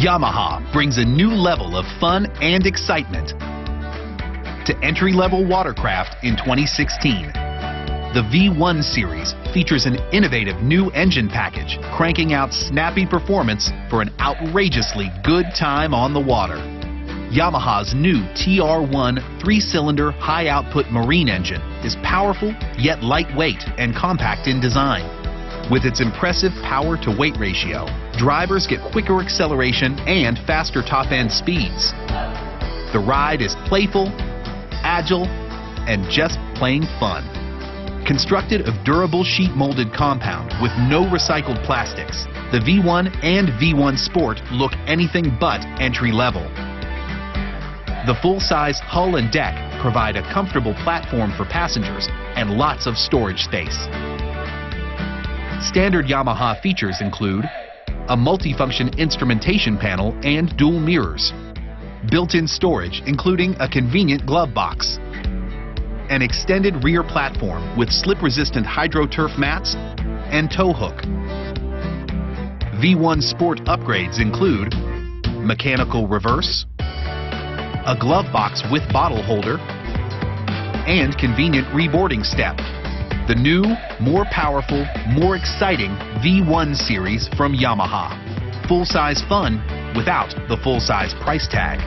Yamaha brings a new level of fun and excitement to entry-level watercraft in 2016. The V1 series features an innovative new engine package, cranking out snappy performance for an outrageously good time on the water. Yamaha's new TR1 3-cylinder high-output marine engine is powerful yet lightweight and compact in design. With its impressive power-to-weight ratio, drivers get quicker acceleration and faster top-end speeds. The ride is playful, agile, and just plain fun. Constructed of durable sheet-molded compound with no recycled plastics, the V1 and V1 Sport look anything but entry-level. The full-size hull and deck provide a comfortable platform for passengers and lots of storage space. Standard Yamaha features include a multifunction instrumentation panel and dual mirrors, built-in storage including a convenient glove box, an extended rear platform with slip-resistant hydro-turf mats and tow hook. V1 Sport upgrades include mechanical reverse, a glove box with bottle holder, and convenient reboarding step. The new, more powerful, more exciting V1 series from Yamaha. Full-size fun without the full-size price tag.